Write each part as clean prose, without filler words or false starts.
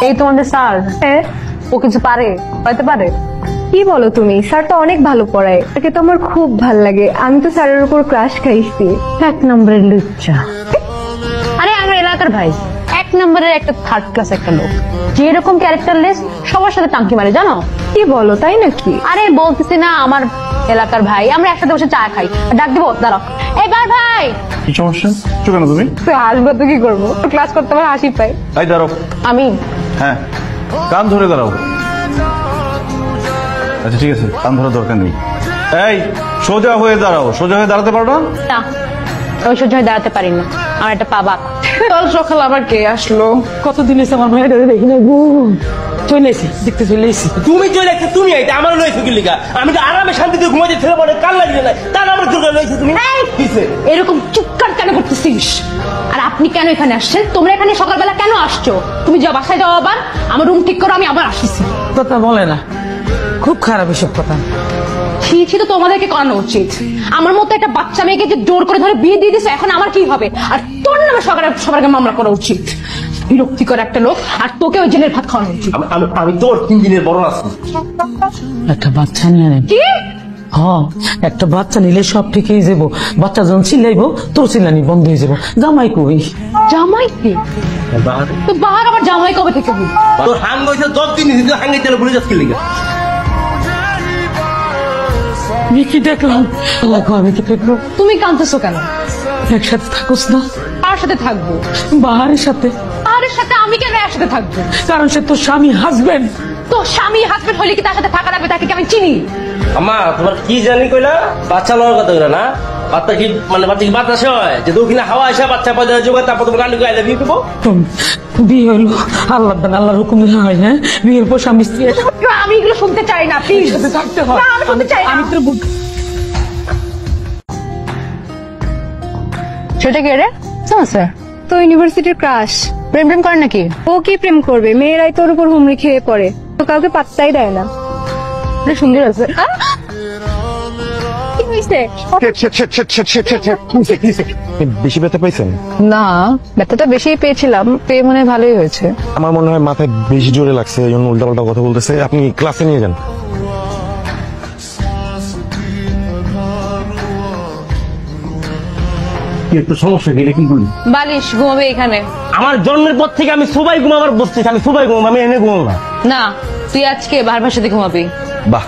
এই তোমাদের স্যার, ও কিছু পারতে পারে? কি বলো তুমি? স্যার তো অনেক ভালো পড়ায়, তাকে তো আমার খুব ভালো লাগে। আমি তো স্যারের উপর ক্রাশ খাইছি। 1 নম্বরের লুচ্চা। আরে আমার এলাকার ভাই, 1 নম্বরের একটা থার্ড ক্লাস একটা লোক, যেরকম ক্যারেক্টারলেস, সবার সাথে টাঙ্কি মারে, জানো? কি বলো, তাই নাকি? আরে বলতেছি না, আমার এলাকার ভাই, আমরা একসাথে বসে চা খাই। ডাক দিব, দাঁড়াও। এবার ভাই, কি সমস্যা? কেন তুমি হাসবো তো কি করবো? ক্লাস করতে আমার হাসি পাই। এই দাঁড়াও। আমি হ্যাঁ, কান ধরে দাঁড়াও। আচ্ছা ঠিক আছে, কান ধরার দরকার নেই। এই সোজা হয়ে দাঁড়াও। সোজা হয়ে দাঁড়াতে পারো না? না, আমি সহ্য হয়ে দাঁড়াতে পারি না, আমার একটা পা বাঁকা। কাল সকাল আবার কে আসলো? কতদিন এসে আমার মেয়েটা দেখি না গো। চলে এসি, দেখতে চলে এসি। তুমি চলে একটা তুমি আইতে আমার লইছো কি লিগা? আমি তো আরামে শান্তিতে ঘুমাইতে ছেলে পড়ে কাল লাগবে না, তার আমার চোখে লইছো তুমি। এরকম চুপকার কেন করতেছিস? আর আপনি কেন এখানে আসছেন? তোমরা এখানে সকালবেলা কেন আসছো? তুমি যা বাসায় যাও, আবার আমার রুম ঠিক করো, আমি আবার আসছি। কথা বলে না, খুব খারাপ এসব কথা। ছি তো তোমাদেরকে করানো উচিত। আমার মতো একটা বাচ্চা মেয়েকে যে জোর করে ধরে বিয়ে দিয়ে দিছো, এখন আমার কি হবে? আর তোর নামে সবার আগে মামলা করা উচিত। বিরক্তিকর একটা লোক, আর তোকে ওই জেলের ভাত খাওয়ানো উচিত। আমি তোর 3 দিনের বড় আছি। একটা বাচ্চা নিয়ে নেব। কি? হ্যাঁ, একটা বাচ্চা নিলে সব ঠিক হয়ে যাবো। বাচ্চা যখন চিল্লাইবো, তোর চিল্লানি বন্ধ হয়ে যাবো। জামাই কই? জামাই কি? তো বাহার আবার জামাই কবে থেকে হই? তোর হাঙ্গ হইছে 10 দিন হইছে, হাঙ্গে তেল ভুলে যাচ্ছিস কি লিগা? আমি কি দেখলাম? আমি কি দেখলাম? তুমি কাঁদতেছো কেন? একসাথে থাকুস না? কার সাথে থাকবো? বাহারের সাথে। বাহারের সাথে আমি কেন একসাথে থাকবো? কারণ সে তোর স্বামী, হাজবেন্ড। তো স্বামী হাজবেন্ড হলে কি তার সাথে থাকা লাগবে? তাকে কি আমি চিনি? আমা তোমার কি জানি কইলা? বাচ্চা লওয়ার কথা কইলা না? বাচ্চা কি মানে বাচ্চা কি বাতাস হয় যে দক্ষিণে হাওয়া এসে বাচ্চা পয়দা যোগায়, তারপর তোমার গান গাইলে বিয়ে করবো? বিয়ে হইলো আল্লাহ দান, আল্লাহর হুকুম হয়। হ্যাঁ, বিয়ের পর স্বামী স্ত্রী আমি এগুলো শুনতে চাই না, প্লিজ। থাকতে হয়। আমি শুনতে চাই না। আমি তোর সেটা কে রে? স্যার তো ইউনিভার্সিটির ক্রাশ। প্রেম প্রেম করে নাকি? ও কি প্রেম করবে? মেয়েরাই তোর উপর হুমড়ি খেয়ে পড়ে, তো কাউকে পাত্তাই দেয় না। সুন্দর আছে। কি হয়েছে? বেশি ব্যথা পাইছেন? না, ব্যথাটা বেশি পেয়েছিলাম, পেয়ে মনে হয় ভালোই হয়েছে। আমার মনে হয় মাথায় বেশি জোরে লাগছে, এই জন্য উল্টাপাল্টা কথা বলতেছে। আপনি ক্লাসে নিয়ে যান। সমস্যা কি? কি বলি? বালিশ ঘুমাবে এখানে। আমার জন্মের পর থেকে আমি সবাই ঘুমাবার বসছি, আমি সবাই ঘুমাবো, আমি এনে ঘুমাবো না। না, তুই আজকে বাহার ভাইয়ের সাথে ঘুমাবি। বাহ,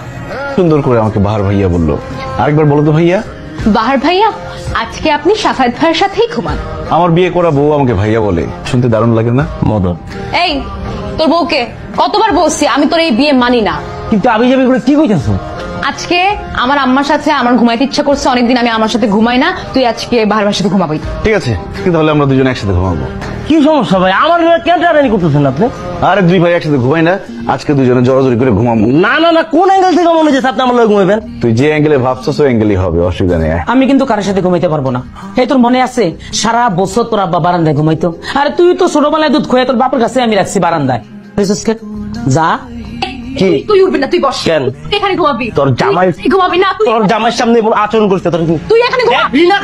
সুন্দর করে আমাকে বাহার ভাইয়া বললো। আরেকবার বলো তো ভাইয়া। বাহার ভাইয়া, আজকে আপনি সাফায়েত ভাইয়ের সাথেই ঘুমান। আমার বিয়ে করা বউ আমাকে ভাইয়া বলে, শুনতে দারুণ লাগে না? মদন, এই তোর বউকে কতবার বলছি আমি তোর এই বিয়ে মানি না। কিন্তু আমি যাবি করে কি কইতেছো? আজকে আমার আম্মার সাথে আমার ঘুমাইতে ইচ্ছা করছে, অনেকদিন আমি আমার সাথে ঘুমাই না, তুই আজকে বাহার ভাইয়ের সাথে ঘুমাবি। ঠিক আছে, কিন্তু তাহলে আমরা দুজন একসাথে ঘুমাবো। কি সমস্যা ভাই? আমার কেন টানাটানি করতেছেন আপনি? আরে দুই ভাই একসাথে ঘুমাই না, আজকে দুজনে জড়াজড়ি করে ঘুমাবো। না না না, কোন অ্যাঙ্গেল থেকে মনে হচ্ছে আপনি আমার লগে ঘুমাবেন? তুই যে অ্যাঙ্গেলে ভাবছস ওই অ্যাঙ্গেলই হবে, অসুবিধা নেই। আমি কিন্তু কারোর সাথে ঘুমাইতে পারবো না। এই তোর মনে আছে সারা বছর তোর আব্বা বারান্দায় ঘুমাইতো? আরে তুই তো ছোটবেলায় দুধ খোয়া তোর বাপের কাছে আমি রাখছি বারান্দায়। যা। কি? তুই উঠবি না, তুই বস। কেন? এখানে ঘুমাবি। তোর জামাই তুই ঘুমাবি না, তুই তোর জামাইয়ের সামনে আচরণ করছে তোর। তুই এখানে ঘুমাবি না।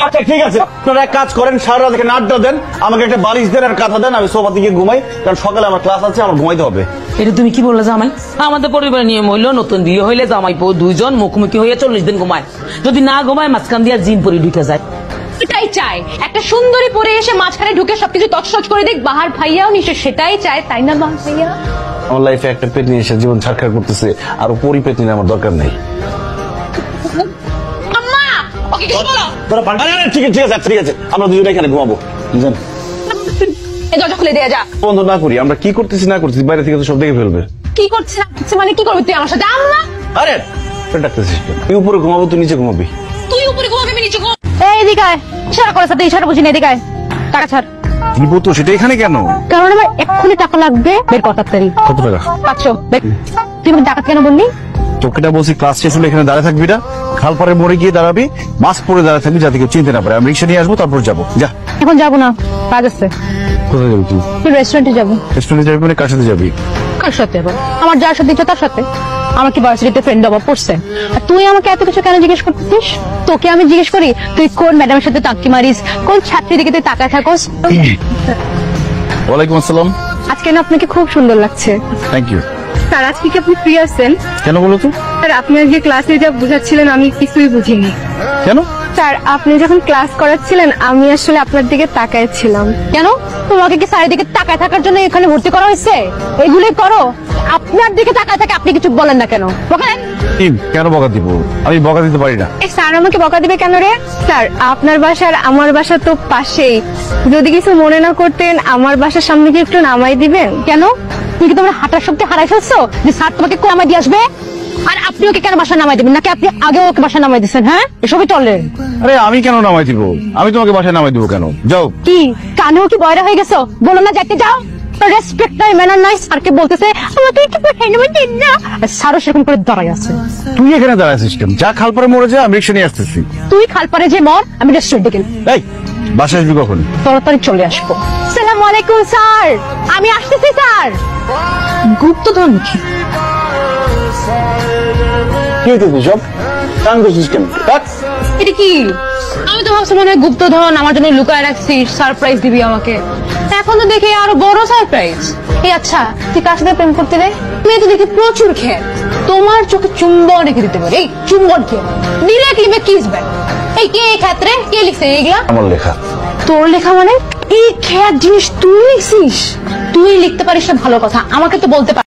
আচ্ছা ঠিক আছে, আপনারা এক কাজ করেন, সারা রাত এখানে আড্ডা দেন, আমাকে একটা বালিশ দেন আর কাঁথা দেন, আমি সোফা দিকে ঘুমাই, কারণ সকালে আমার ক্লাস আছে, আমার ঘুমাইতে হবে। এটা তুমি কি বললে জামাই? আমাদের পরিবারের নিয়ম হইলো নতুন বিয়ে হইলে জামাই বউ দুইজন মুখোমুখি হইয়া 40 দিন ঘুমায়। যদি না ঘুমায় মাঝখান দিয়ে জিন পরি ঢুকে যায়। সেটাই চাই, একটা সুন্দরী পরে এসে মাঝখানে ঢুকে সবকিছু তছনছ করে দেখ। বাহার ভাইয়াও নিশ্চয় সেটাই চায়, তাই না বাহার ভাইয়া? আমার লাইফে একটা পেতনি এসে জীবন ছাড়খাড় করতেছে, আর পরি পেতনি আমার দরকার নেই। আম্মা, ওকে কিছু বলো। ঠিক আছে ঠিক আছে, আমরা দুজনে এখানে ঘুমাবো। এই দরজা খুলে দেয়া যা। বন্ধ না করি, আমরা কি করতেছি না করতেছি বাইরে থেকে তো সব দেখে ফেলবে। কি করছিস মানে কি করবি তুই আমার সাথে? আম্মা, আরে ডাকতেছিস কেন? তুই উপরে ঘুমাবো, তুই নিচে ঘুমাবি। তুই উপরে ঘুমাবি, আমি নিচে ঘুমাবো। এই এদিকে আয়, ইশারা করে সাথে ইশারা বুঝি না, এদিকে আয়। টাকা ছাড়। দিব তো, সেটা এখানে কেন? কারণ আমার এক্ষুনি টাকা লাগবে, বের কর তাড়াতাড়ি। কত টাকা? 500। তুই আমাকে টাকা কেন বললি? তোকেটা বলছি ক্লাস শেষ হলে এখানে দাঁড়িয়ে থাকবি না, খালপাড়ে মোড়ে গিয়ে দাঁড়াবি, মাস্ক পরে দাঁড়িয়ে থাকবি যাতে কেউ চিনতে না পারে। আমি রিক্সা নিয়ে আসবো, তারপর যাবো। যা। এখন যাবো না, কাজ আছে। কোথায় যাবি তুই? তুই রেস্টুরেন্টে যাবো। রেস্টুরেন্টে যাবি মানে কার সাথে যাবি? কার সাথে আবার? আমার যার সাথে ইচ্ছা তার সাথে। আমার কি ভার্সিটিতে ফ্রেন্ড অভাব পড়ছে? আর তুই আমাকে এত কিছু কেন জিজ্ঞেস করতেছিস? তোকে আমি জিজ্ঞেস করি তুই কোন ম্যাডামের সাথে টাক্কি মারিস, কোন ছাত্রীর দিকে তুই তাকায় থাকোস? ওয়ালাইকুম আসসালাম। আজকে না আপনাকে খুব সুন্দর লাগছে। Thank you. স্যার আজকে কি আপনি ফ্রি আছেন? কেন বলো তো? স্যার আপনি আজকে ক্লাসে যা বুঝাচ্ছিলেন আমি কিছুই বুঝিনি। কেন? স্যার আপনি যখন ক্লাস করাচ্ছিলেন আমি আসলে আপনার দিকে তাকাইছিলাম। কেন তোমাকে কি স্যারের দিকে তাকায় থাকার জন্য এখানে ভর্তি করা হয়েছে? এগুলোই করো। আপনার দিকে তাকায় থাকে, আপনি কিছু বলেন না কেন? বলেন। কেন বকা দিব? আমি বকা দিতে পারি না। এই স্যার আমাকে বকা দিবে কেন রে? স্যার আপনার বাসা আর আমার বাসা তো পাশেই, যদি কিছু মনে না করতেন আমার বাসার সামনে কি একটু নামাই দিবেন? কেন তুমি কি তোমার হাঁটার শক্তি হারাই ফেলছো যে স্যার তোমাকে নামাই দিয়ে আসবে? আর আপনি ওকে কেন বাসা নামাই দিবেন? নাকি আপনি আগে ওকে বাসা নামাই দিচ্ছেন? হ্যাঁ, এসবই চলেন। আরে আমি কেন নামাই দিব? আমি তোমাকে বাসায় নামাই দিব কেন? যাও। কি কানেও কি বয়রা হয়ে গেছো? বলো না যাইতে, যাও। রেসপেক্ট নাই, ম্যানার নাই। স্যারকে বলতেছে আমাকে একটু পাঠাই নেবেন না, স্যারও সেরকম করে দাঁড়াই আছে। তুই এখানে দাঁড়াইছিস কেন? যা খালপারে মরে যা, আমি রিক্সা নিয়ে আসতেছি। তুই খালপারে যে মর, আমি রেস্টুরেন্টে গেলাম। এই বাসায় আসবি কখন? তাড়াতাড়ি চলে আসবো। সালাম আলাইকুম স্যার, আমি আসতেছি স্যার। গুপ্তধন কি? কি হইতেছে সব? কান করছিস কেন? এটা কি? আমি তো ভাবছি মনে হয় গুপ্তধন আমার জন্য লুকায় রাখছিস, সারপ্রাইজ দিবি আমাকে। এখন তো দেখি আরো বড় সারপ্রাইজ। এই আচ্ছা, তুই কার সাথে প্রেম করতে রে? মেয়ে তো দেখি প্রচুর খেয়ে, তোমার চোখে চুম্বন রেখে দিতে পারে। এই চুম্বন খেয়ে ডিরেক্টলি মে কিস ব্যাক। এই কে ক্ষেত্রে কে লিখছে এগুলা? আমার লেখা। তোর লেখা মানে? এই খেয়ার জিনিস তুই লিখছিস? তুই লিখতে পারিস না ভালো কথা, আমাকে তো বলতে পারিস।